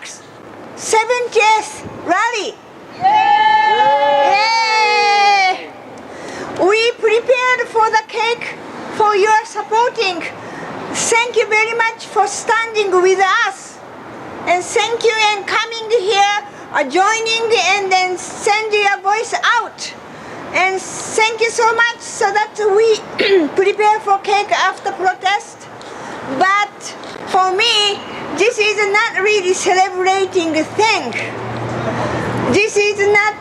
Nukes 70th rally. Yay! We prepared for the cake for your supporting. Thank you very much for standing with us. And thank you and coming here, joining and then send your voice out. And thank you so much so that we prepare for cake after protest. But for me, this is not really celebrating thing. This is not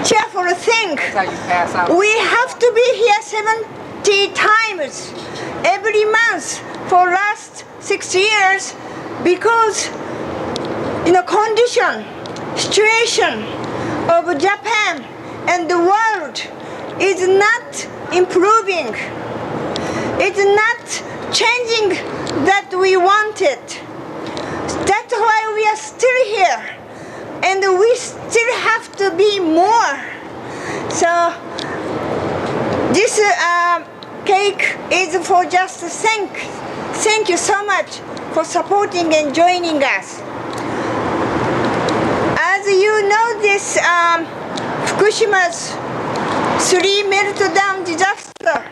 cheerful thing. We have to be here 70 times every month for last 6 years because condition, situation of Japan and the world is not improving. It's not changing that we wanted. That's why we are still here. And we still have to be more. So this cake is for just thank you so much for supporting and joining us. As you know, this Fukushima's 3 meltdown disaster,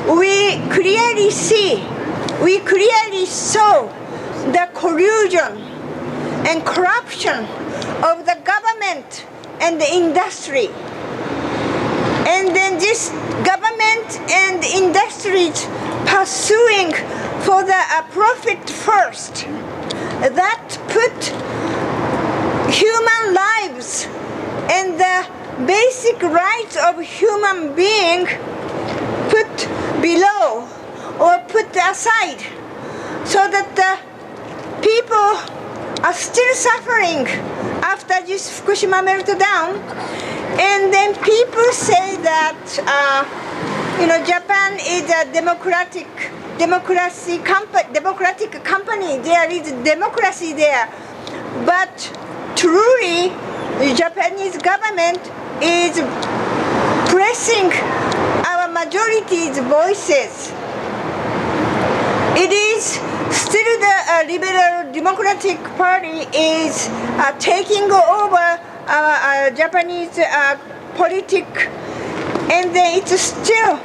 we clearly saw the collusion and corruption of the government and the industry. And then this government and industries pursuing for the profit first, that put human lives and the basic rights of human being put below or put aside, so that the people are still suffering after this Fukushima meltdown. And then people say that Japan is a democratic company. There is democracy there, but truly the Japanese government is pressing our majority's voices. It is still the Liberal Democratic Party is taking over Japanese politics, and then it's still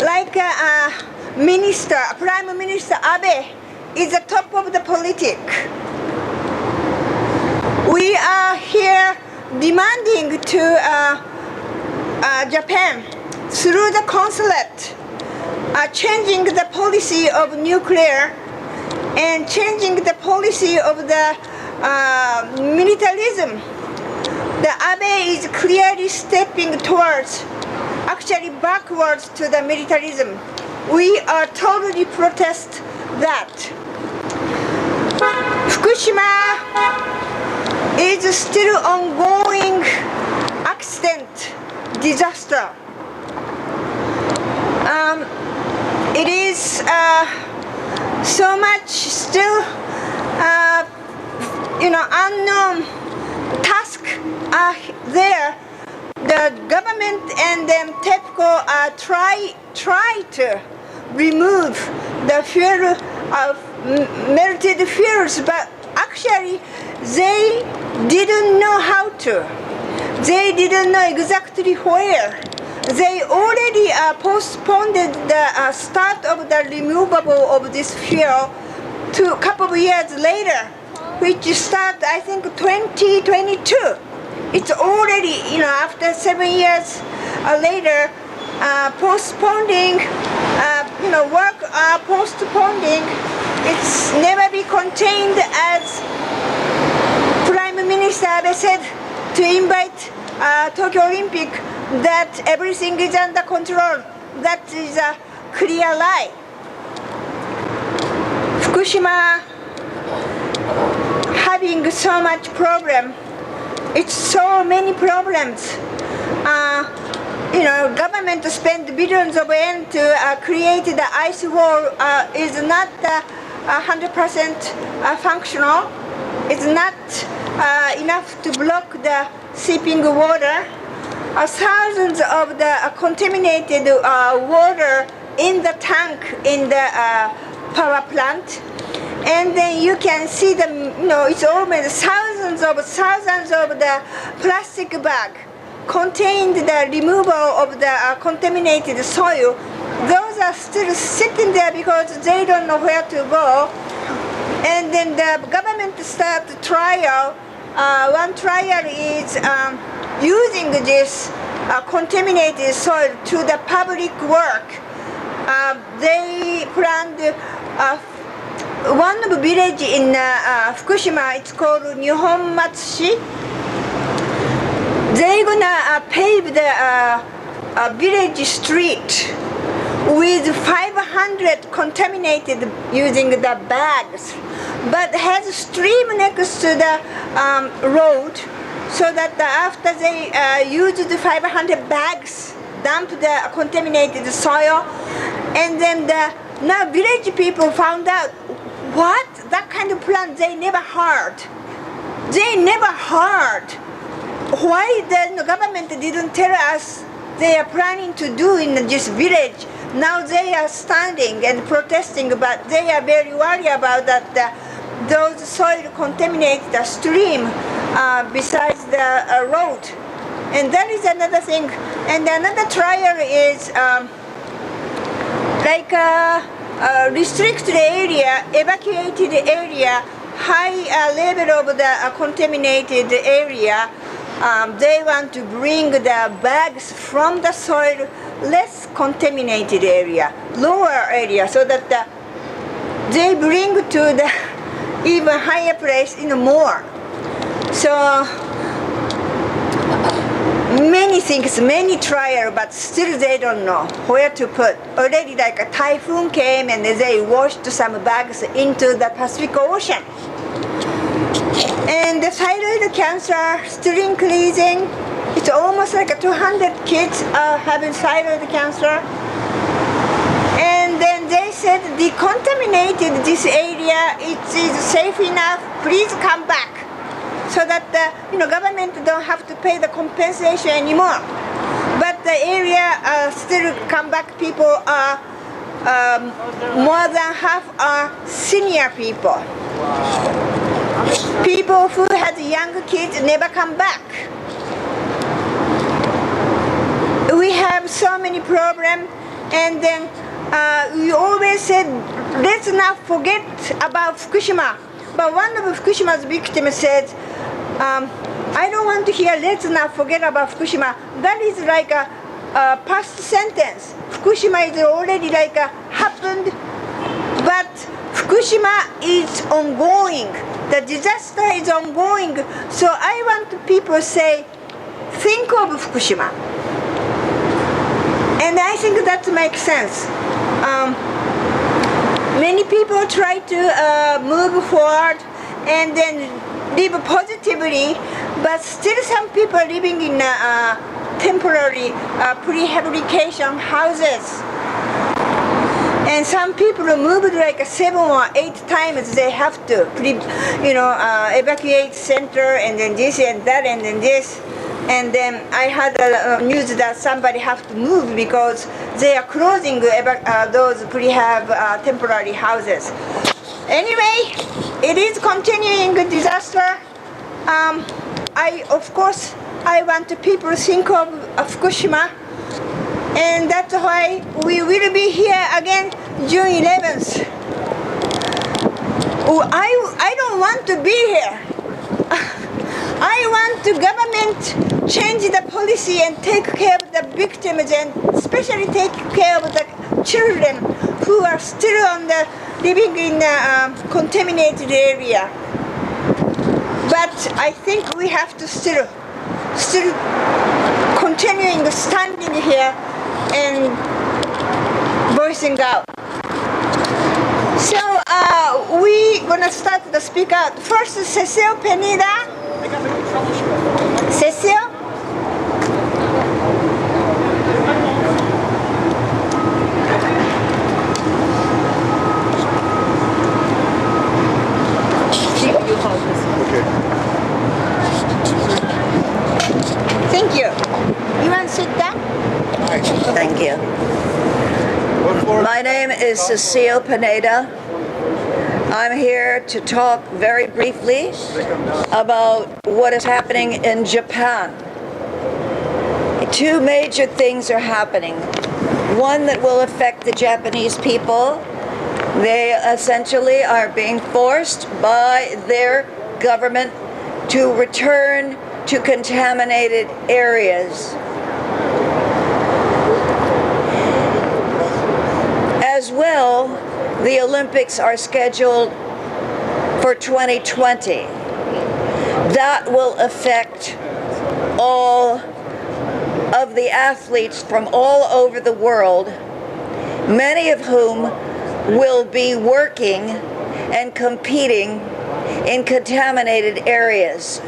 like Prime Minister Abe is the top of the politics. We are here demanding to Japan through the consulate, changing the policy of nuclear and changing the policy of the militarism. The Abe is clearly stepping towards, actually backwards to the militarism. We are totally protest that. Fukushima is still ongoing accident, disaster. It is so much still, unknown tasks are there. The government and then TEPCO try to remove the fuel of melted fuels, but actually they didn't know how to. They didn't know exactly where. They already postponed the start of the removable of this fuel to a couple of years later, which start I think 2022. It's already after 7 years later, postponing work postponing. It's never be contained, as Prime Minister Abe said, to invite Tokyo Olympic, that everything is under control. That is a clear lie. Fukushima having so much problem. It's so many problems. Government spend billions of yen to create the ice wall is not 100% functional. It's not enough to block the seeping water. Thousands of the contaminated water in the tank in the power plant. and then you can see it's almost thousands of the plastic bag contained the removal of the contaminated soil. Those are still sitting there because they don't know where to go. And then the government started trial. One trial is using this contaminated soil to the public work. They planned one of the village in Fukushima. It's called Nihonmatsushi. They're gonna pave the village street with 500 contaminated using the bags, but has a stream next to the road, so that after they use the 500 bags, dump the contaminated soil, and then now village people found out what that kind of plan they never heard. Why the government didn't tell us they are planning to do in this village? Now they are standing and protesting, but they are very worried about that those soil contaminate the stream besides the road. And that is another thing. And another trial is restricted area, evacuated area, high level of the contaminated area. They want to bring the bags from the soil less contaminated area, lower area, so that they bring to the even higher place in more. So many things, many trials, but still they don't know where to put. Already like a typhoon came and they washed some bags into the Pacific Ocean. And the thyroid cancer still increasing. It's almost like 200 kids are having thyroid cancer. And then they said decontaminated this area, it is safe enough, please come back. So that the government don't have to pay the compensation anymore. But the area still come back people are more than half are senior people. People who had young kids never come back. We have so many problems, and then we always said, let's not forget about Fukushima. But one of Fukushima's victims said, I don't want to hear let's not forget about Fukushima. That is like a past sentence. Fukushima is already happened, but Fukushima is ongoing. The disaster is ongoing. So I want people to say, think of Fukushima. And I think that makes sense. Many people try to move forward and then live positively, but still some people are living in temporary prehabilitation houses. And some people moved like 7 or 8 times. They have to, evacuate center, and then this and that, and then this. And then I had news that somebody have to move because they are closing those prehab temporary houses. Anyway, it is continuing disaster. Of course, I want people to think of Fukushima. And that's why we will be here again June 11th. I don't want to be here. I want the government change the policy and take care of the victims, and especially take care of the children who are still living in a contaminated area. But I think we have to still continuing standing here and voicing out. So we're gonna start the speak out. First, Cecile Pineda. Cecile? Okay. Thank you. You want to sit down? Thank you. My name is Cecile Pineda, I'm here to talk very briefly about what is happening in Japan. Two major things are happening. One that will affect the Japanese people. They essentially are being forced by their government to return to contaminated areas. As well, the Olympics are scheduled for 2020. That will affect all of the athletes from all over the world, many of whom will be working and competing in contaminated areas.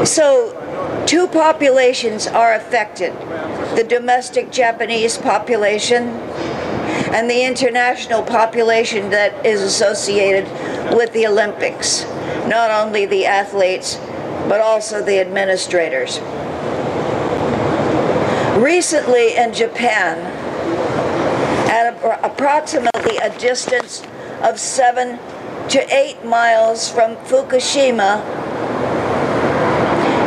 So, two populations are affected: the domestic Japanese population and the international population that is associated with the Olympics. Not only the athletes, but also the administrators. Recently in Japan, at approximately a distance of 7 to 8 miles from Fukushima,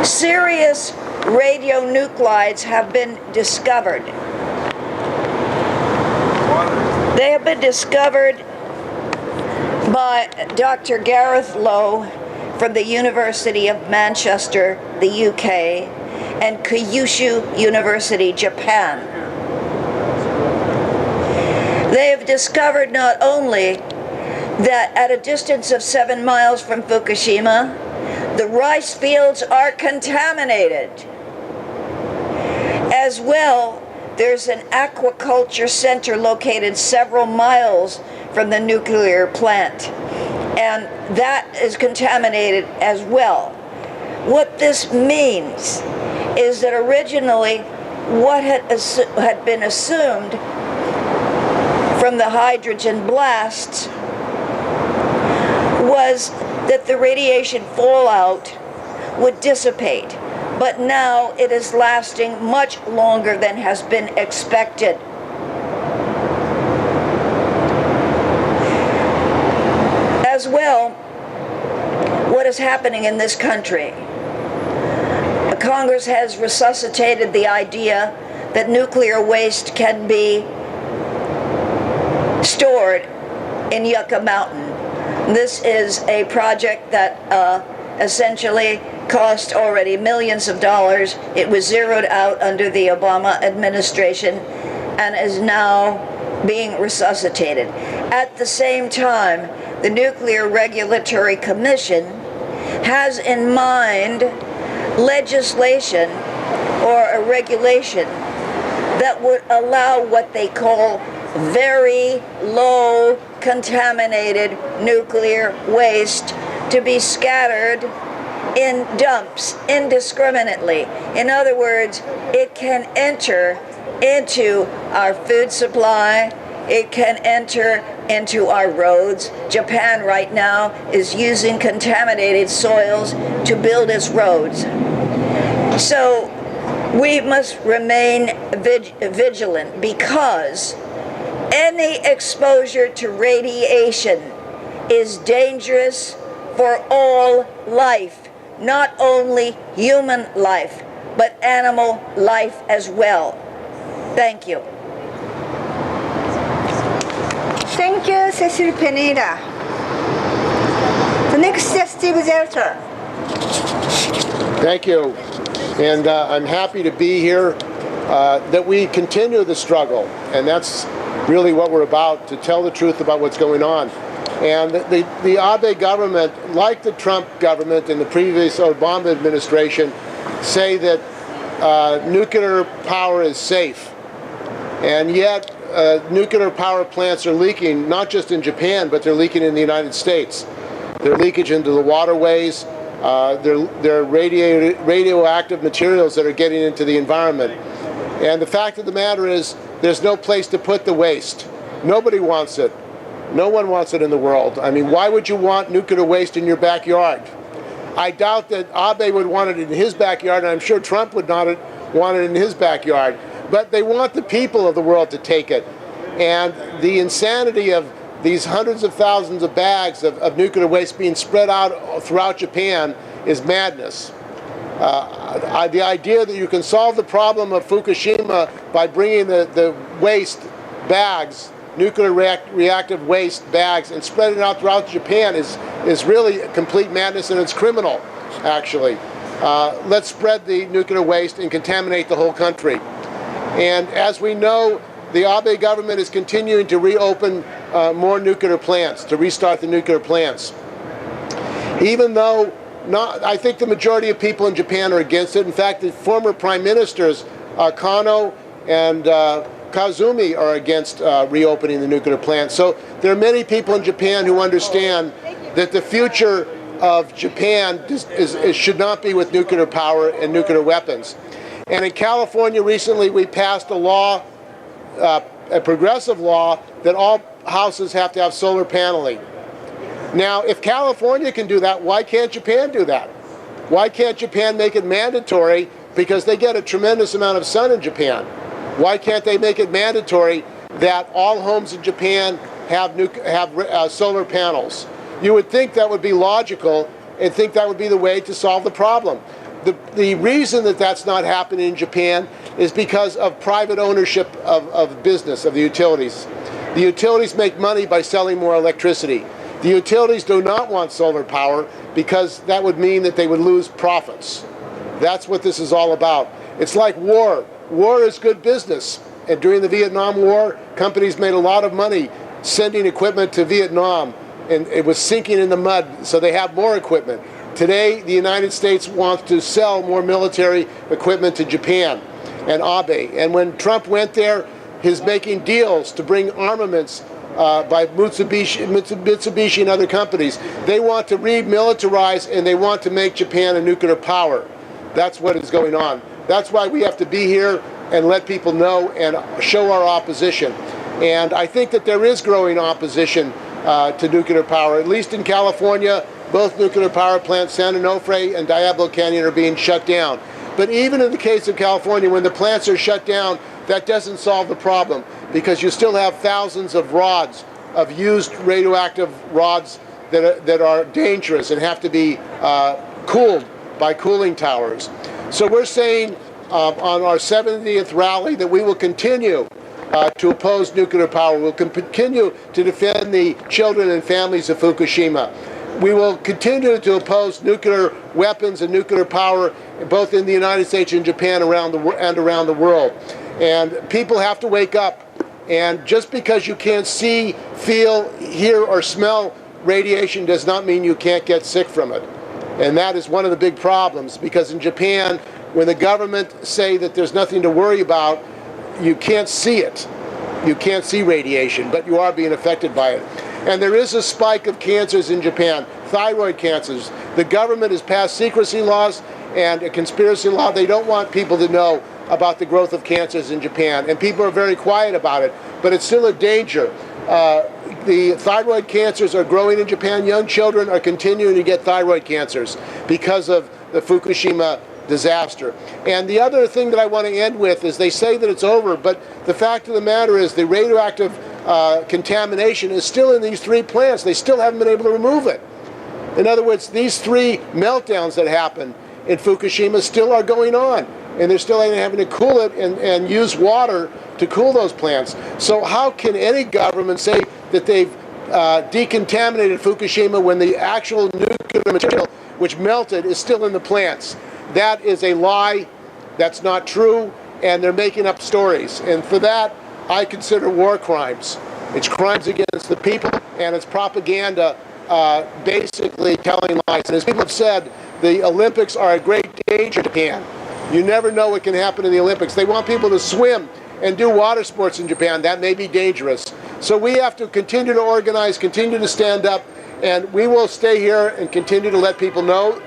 serious radionuclides have been discovered. They have been discovered by Dr. Gareth Lowe from the University of Manchester, the UK, and Kyushu University, Japan. They have discovered not only that at a distance of 7 miles from Fukushima, the rice fields are contaminated. As well, there's an aquaculture center located several miles from the nuclear plant, and that is contaminated as well. What this means is that originally what had been assumed from the hydrogen blasts was that the radiation fallout would dissipate, but now it is lasting much longer than has been expected. As well, what is happening in this country? Congress has resuscitated the idea that nuclear waste can be stored in Yucca Mountain. This is a project that essentially cost already millions of dollars. It was zeroed out under the Obama administration and is now being resuscitated. At the same time, the Nuclear Regulatory Commission has in mind legislation or a regulation that would allow what they call very low contaminated nuclear waste to be scattered in dumps indiscriminately. In other words, it can enter into our food supply, it can enter into our roads. Japan right now is using contaminated soils to build its roads. So we must remain vigilant, because any exposure to radiation is dangerous for all life, not only human life, but animal life as well. Thank you. Thank you, Cecil Pineda. The next is Steve Zelter. Thank you. And I'm happy to be here, that we continue the struggle. And that's really what we're about, to tell the truth about what's going on. And the Abe government, like the Trump government and the previous Obama administration, say that nuclear power is safe. And yet, nuclear power plants are leaking, not just in Japan, but they're leaking in the United States. They're leakage into the waterways. They're radioactive materials that are getting into the environment. And the fact of the matter is, there's no place to put the waste. Nobody wants it. No one wants it in the world. I mean, why would you want nuclear waste in your backyard? I doubt that Abe would want it in his backyard, and I'm sure Trump would not want it in his backyard. But they want the people of the world to take it. And the insanity of these hundreds of thousands of bags of nuclear waste being spread out throughout Japan is madness. The idea that you can solve the problem of Fukushima by bringing the waste bags, nuclear reactive waste bags, and spreading it out throughout Japan is really complete madness, and it's criminal, actually. Let's spread the nuclear waste and contaminate the whole country. And as we know, the Abe government is continuing to reopen more nuclear plants, to restart the nuclear plants. Even though I think the majority of people in Japan are against it. In fact, the former prime ministers, Kano and Kazumi, are against reopening the nuclear plants. So there are many people in Japan who understand that the future of Japan should not be with nuclear power and nuclear weapons. And in California recently we passed a law, a progressive law, that all houses have to have solar paneling. Now, if California can do that, why can't Japan do that? Why can't Japan make it mandatory? Because they get a tremendous amount of sun in Japan. Why can't they make it mandatory that all homes in Japan have solar panels? You would think that would be logical and think that would be the way to solve the problem. The reason that that's not happening in Japan is because of private ownership of business, of the utilities. The utilities make money by selling more electricity. The utilities do not want solar power because that would mean that they would lose profits. That's what this is all about. It's like war. War is good business. And during the Vietnam War, companies made a lot of money sending equipment to Vietnam, and it was sinking in the mud, so they have more equipment. Today, the United States wants to sell more military equipment to Japan and Abe. And when Trump went there, he's making deals to bring armaments by Mitsubishi and other companies. They want to remilitarize, and they want to make Japan a nuclear power. That's what is going on. That's why we have to be here and let people know and show our opposition. And I think that there is growing opposition to nuclear power. At least in California, both nuclear power plants, San Onofre and Diablo Canyon, are being shut down. But even in the case of California, when the plants are shut down, that doesn't solve the problem, because you still have thousands of rods, of used radioactive rods that are dangerous and have to be cooled by cooling towers. So we're saying on our 70th rally that we will continue to oppose nuclear power. We'll continue to defend the children and families of Fukushima. We will continue to oppose nuclear weapons and nuclear power, both in the United States and Japan and around the world. And people have to wake up. And just because you can't see, feel, hear, or smell radiation does not mean you can't get sick from it. And that is one of the big problems, because in Japan, when the government say that there's nothing to worry about, you can't see it. You can't see radiation, but you are being affected by it. And there is a spike of cancers in Japan, thyroid cancers. The government has passed secrecy laws and a conspiracy law. They don't want people to know about the growth of cancers in Japan, and people are very quiet about it, but it's still a danger. The thyroid cancers are growing in Japan. Young children are continuing to get thyroid cancers because of the Fukushima disaster. And the other thing that I want to end with is they say that it's over, but the fact of the matter is the radioactive contamination is still in these 3 plants. They still haven't been able to remove it. In other words, these 3 meltdowns that happened in Fukushima still are going on, and they're still having to cool it and use water to cool those plants. So how can any government say that they've decontaminated Fukushima when the actual nuclear material which melted is still in the plants? That is a lie. That's not true, and they're making up stories. And for that, I consider war crimes. It's crimes against the people, and it's propaganda, basically telling lies. And as people have said, the Olympics are a great danger to Japan. You never know what can happen in the Olympics. They want people to swim and do water sports in Japan. That may be dangerous. So we have to continue to organize, continue to stand up, and we will stay here and continue to let people know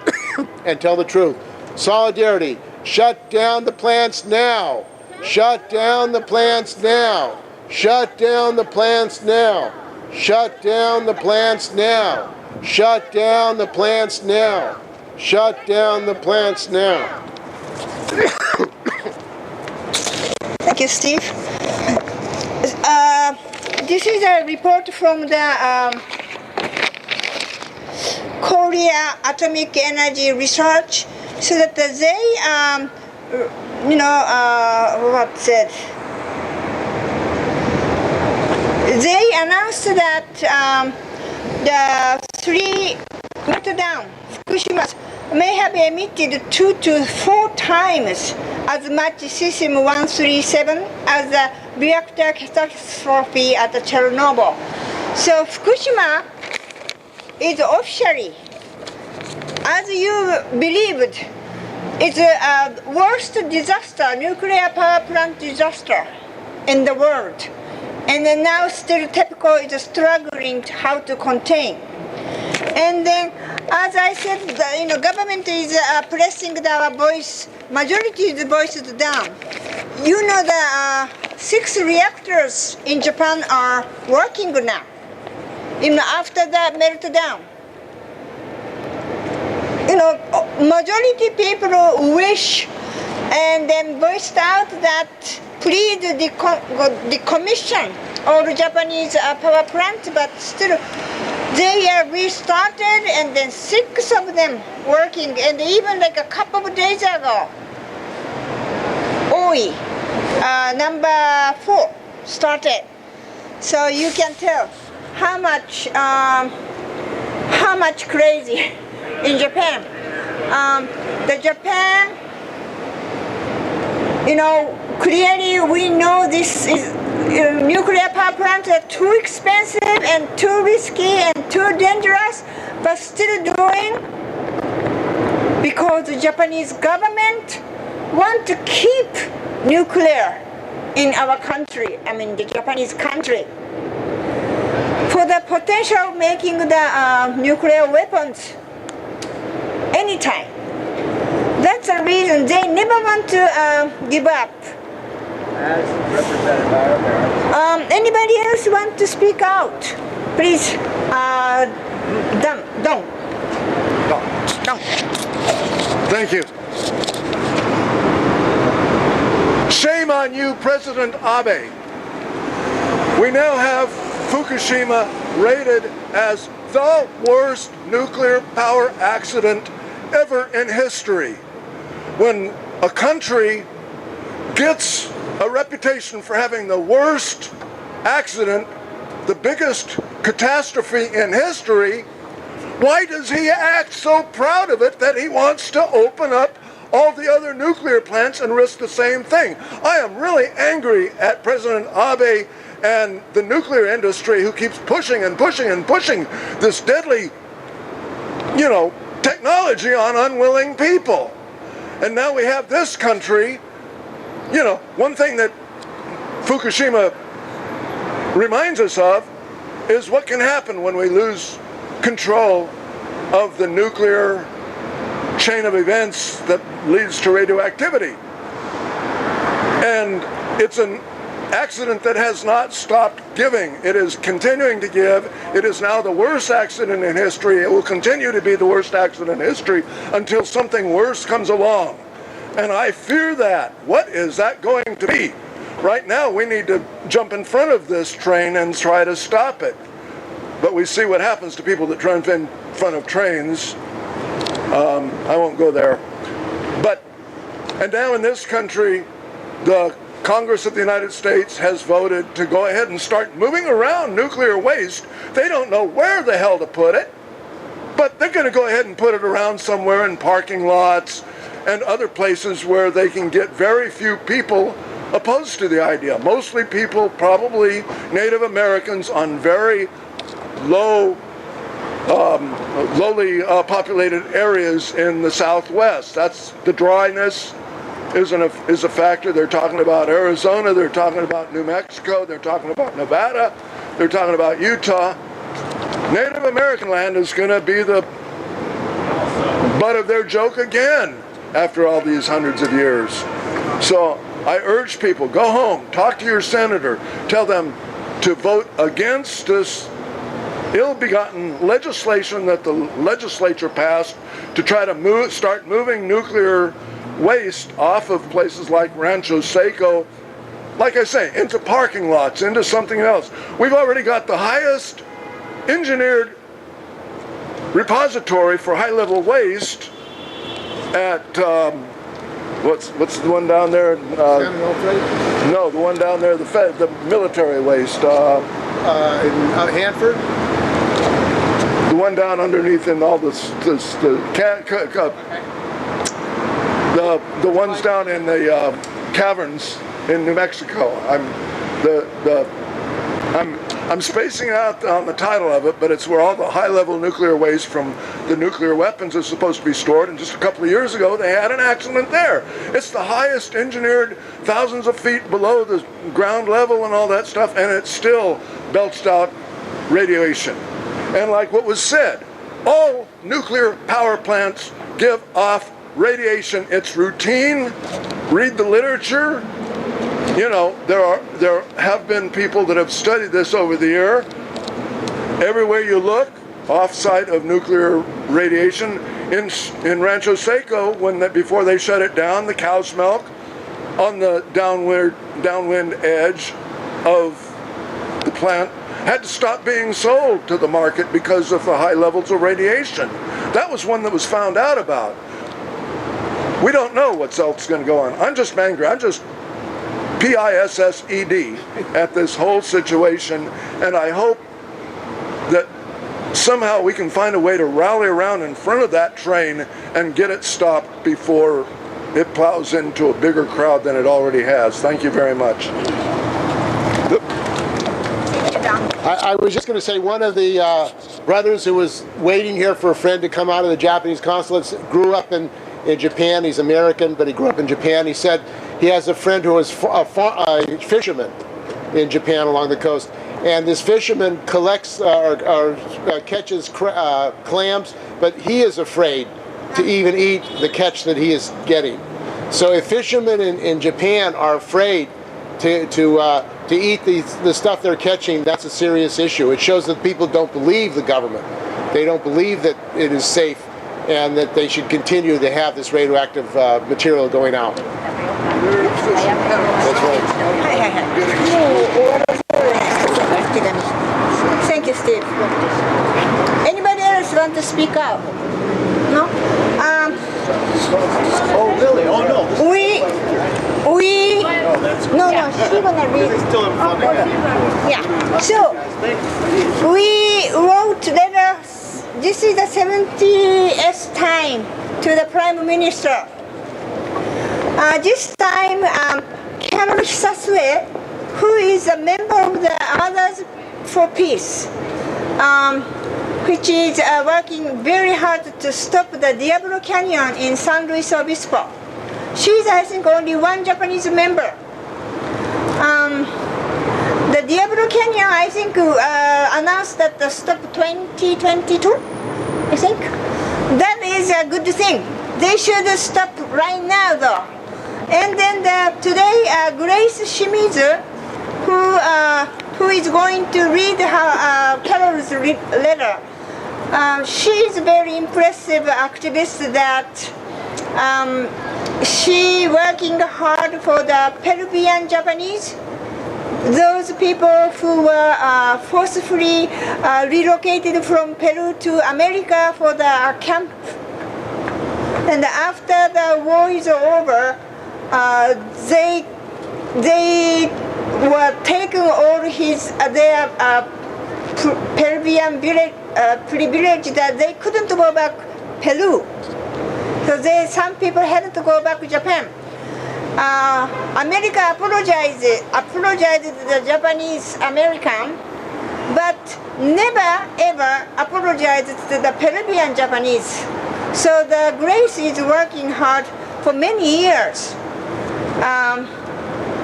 and tell the truth. Solidarity. Shut down the plants now. Shut down the plants now. Shut down the plants now. Shut down the plants now. Shut down the plants now. Shut down the plants now. Thank you, Steve. this is a report from the Korea Atomic Energy Research, so that they, they announced that the three meltdown Fukushima may have emitted 2 to 4 times as much cesium-137 as the reactor catastrophe at Chernobyl. So Fukushima is officially, as you believed, it's the worst disaster, nuclear power plant disaster in the world. And then now still TEPCO is struggling how to contain. And then, as I said, the government is pressing the voice, majority's voices down. You know the 6 reactors in Japan are working now, even after the meltdown. Majority people wish and then voiced out that please decommission all Japanese power plants, but still they are restarted, and then 6 of them working, and even like a couple of days ago, Oi, number 4 started. So you can tell how much crazy in Japan. The Japan, clearly we know this is nuclear power plants are too expensive and too risky and too dangerous, but still doing because the Japanese government want to keep nuclear in our country, the Japanese country, for the potential of making the nuclear weapons anytime. That's the reason they never want to give up. As represented by our parents. Anybody else want to speak out? Please, Don. Thank you. Shame on you, President Abe. We now have Fukushima rated as the worst nuclear power accident ever in history. When a country gets a reputation for having the worst accident, the biggest catastrophe in history, why does he act so proud of it that he wants to open up all the other nuclear plants and risk the same thing? I am really angry at President Abe and the nuclear industry, who keeps pushing and pushing and pushing this deadly, technology on unwilling people. And now we have this country. One thing that Fukushima reminds us of is what can happen when we lose control of the nuclear chain of events that leads to radioactivity. And it's an accident that has not stopped giving. It is continuing to give. It is now the worst accident in history. It will continue to be the worst accident in history until something worse comes along. And I fear that. What is that going to be? Right now, we need to jump in front of this train and try to stop it. But we see what happens to people that drive in front of trains. I won't go there. And now in this country, the Congress of the United States has voted to go ahead and start moving around nuclear waste. They don't know where the hell to put it, but they're going to go ahead and put it around somewhere in parking lots and other places where they can get very few people opposed to the idea. Mostly people, probably Native Americans on very lowly populated areas in the Southwest. That's the dryness is a factor. They're talking about Arizona, they're talking about New Mexico, they're talking about Nevada, they're talking about Utah. Native American land is going to be the butt of their joke again after all these hundreds of years. So I urge people, go home, talk to your senator, tell them to vote against this ill-begotten legislation that the legislature passed to try to start moving nuclear waste off of places like Rancho Seco like I say, into parking lots, into something else. We've already got the highest engineered repository for high-level waste at, what's the one down there? No, the one down there, the military waste. In Hanford? The one down underneath in all the ones down in the caverns in New Mexico. I'm spacing out on the title of it, but it's where all the high-level nuclear waste from the nuclear weapons is supposed to be stored. And just a couple of years ago, they had an accident there. It's the highest engineered, thousands of feet below the ground level and all that stuff, and it still belched out radiation. And like what was said, all nuclear power plants give off radiation. It's routine. Read the literature. You know, there have been people that have studied this over the year. Everywhere you look, off-site of nuclear radiation. In Rancho Seco, before they shut it down, the cow's milk on the downwind edge of the plant had to stop being sold to the market because of the high levels of radiation. That was one that was found out about. We don't know what's else going to go on. I'm just angry. I'm just PISSED at this whole situation, and I hope that somehow we can find a way to rally around in front of that train and get it stopped before it plows into a bigger crowd than it already has. Thank you very much. I was just going to say, one of the brothers who was waiting here for a friend to come out of the Japanese consulate grew up in Japan. He's American, but he grew up in Japan. He said he has a friend who was a fisherman in Japan along the coast. And this fisherman collects or catches clams, but he is afraid to even eat the catch that he is getting. So if fishermen in Japan are afraid to eat the stuff they're catching, that's a serious issue. It shows that people don't believe the government. They don't believe that it is safe and that they should continue to have this radioactive material going out. That's right. Thank you, Steve. Anybody else want to speak out? No? Oh, really? Oh, no. No, she's gonna read. Yeah. So, we wrote letters. This is the 70th time to the Prime Minister. This time, Carol Hisasue, who is a member of the Others for Peace, which is working very hard to stop the Diablo Canyon in San Luis Obispo. She's, I think, only one Japanese member. The Diablo Canyon, I think, announced that the stop 2022, I think. That is a good thing. They should stop right now, though. And then today, Grace Shimizu, who is going to read her Carol's letter. She is a very impressive activist that she working hard for the Peruvian Japanese, those people who were forcefully relocated from Peru to America for the camp. And after the war is over, they were taking all their Peruvian privilege that they couldn't go back Peru. So some people had to go back to Japan. America apologized to the Japanese American, but never ever apologized to the Peruvian Japanese. So the Grace is working hard for many years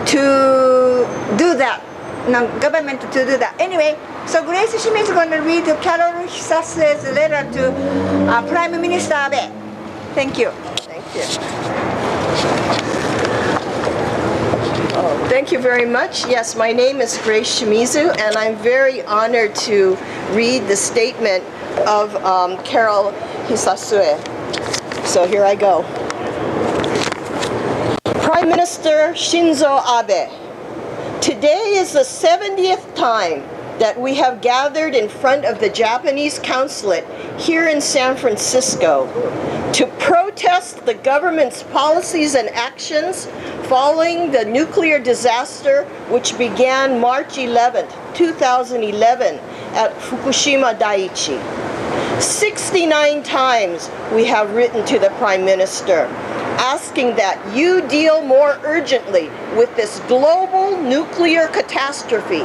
to do that, government to do that. Anyway, so Grace Shimizu is going to read Carol Hisasue's letter to Prime Minister Abe. Thank you. Thank you. Thank you very much. Yes, my name is Grace Shimizu, and I'm very honored to read the statement of Carol Hisasue. So here I go. Prime Minister Shinzo Abe, Today is the 70th time that we have gathered in front of the Japanese consulate here in San Francisco to protest the government's policies and actions following the nuclear disaster which began March 11, 2011 at Fukushima Daiichi. 69 times we have written to the Prime Minister asking that you deal more urgently with this global nuclear catastrophe.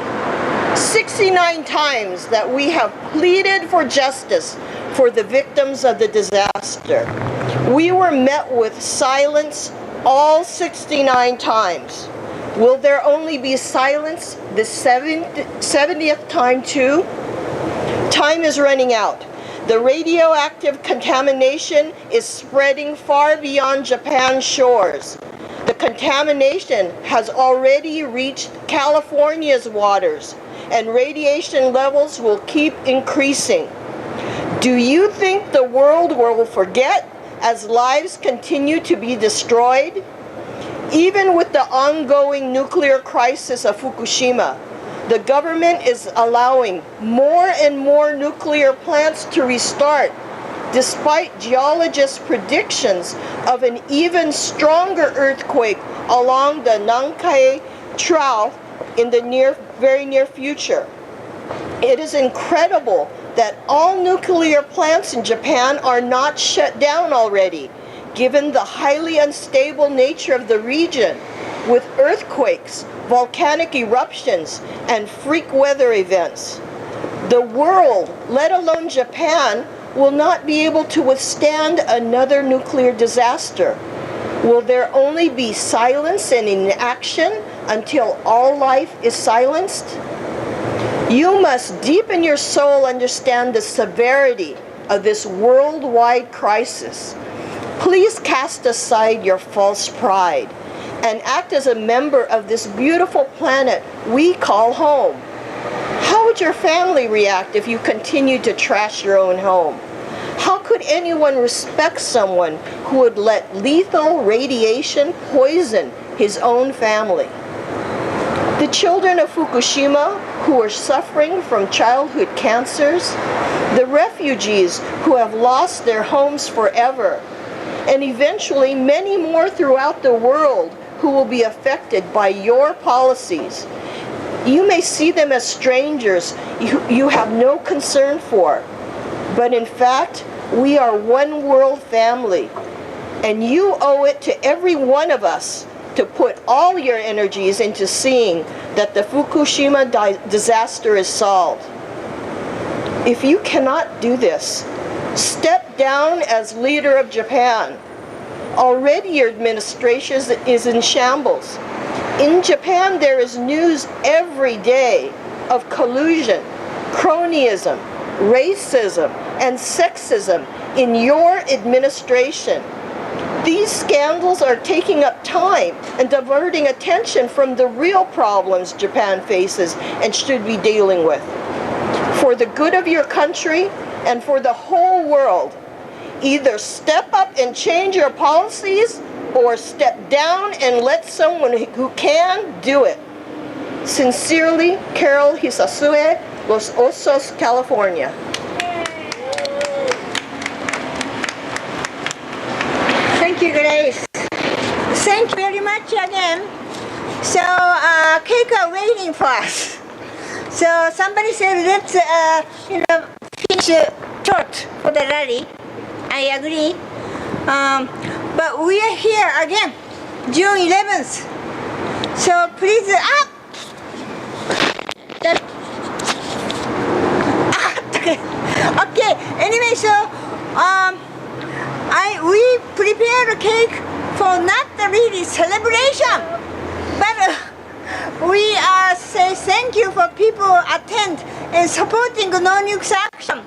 69 times that we have pleaded for justice for the victims of the disaster. We were met with silence all 69 times. Will there only be silence the 70th time too? Time is running out. The radioactive contamination is spreading far beyond Japan's shores. The contamination has already reached California's waters, and radiation levels will keep increasing. Do you think the world will forget as lives continue to be destroyed? Even with the ongoing nuclear crisis of Fukushima, the government is allowing more and more nuclear plants to restart, despite geologists' predictions of an even stronger earthquake along the Nankai Trough in the very near future. It is incredible that all nuclear plants in Japan are not shut down already, given the highly unstable nature of the region, with earthquakes, volcanic eruptions, and freak weather events. The world, let alone Japan, will not be able to withstand another nuclear disaster. Will there only be silence and inaction until all life is silenced? You must deep in your soul understand the severity of this worldwide crisis. Please cast aside your false pride and act as a member of this beautiful planet we call home. How would your family react if you continued to trash your own home? How could anyone respect someone who would let lethal radiation poison his own family? The children of Fukushima who are suffering from childhood cancers, the refugees who have lost their homes forever, and eventually many more throughout the world who will be affected by your policies. You may see them as strangers you have no concern for, but in fact, we are one world family, and you owe it to every one of us to put all your energies into seeing that the Fukushima disaster is solved. If you cannot do this, step down as leader of Japan. Already your administration is in shambles. In Japan, there is news every day of collusion, cronyism, racism, and sexism in your administration. These scandals are taking up time and diverting attention from the real problems Japan faces and should be dealing with. For the good of your country and for the whole world, either step up and change your policies or step down and let someone who can do it. Sincerely, Carol Hisasue, Los Osos, California. Thank you, Grace. Thank you very much again. So, cake are waiting for us. So somebody said, let's, finish short for the rally. I agree. But we are here again, June 11th. So please, up! Okay, anyway, so, we prepared a cake for not really celebration, but we say thank you for people attend and supporting No Nukes action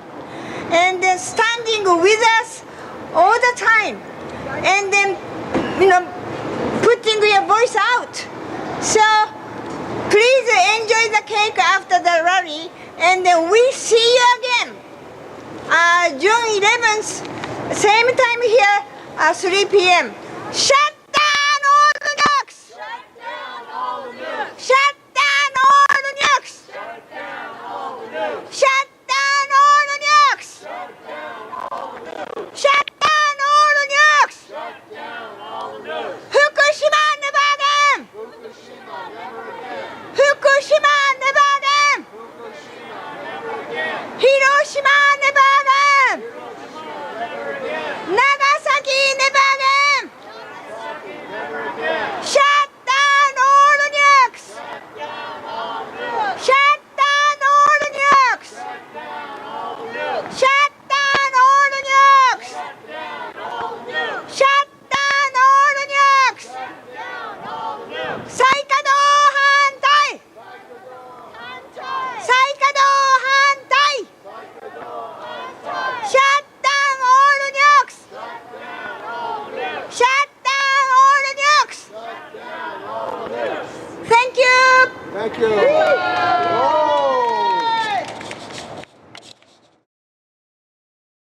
and standing with us all the time and then putting your voice out. So please enjoy the cake after the rally, and then we see you again June 11th, same time here, 3 p.m. Shut down all the nukes! Shut down all the nukes! Shut down! Thank you.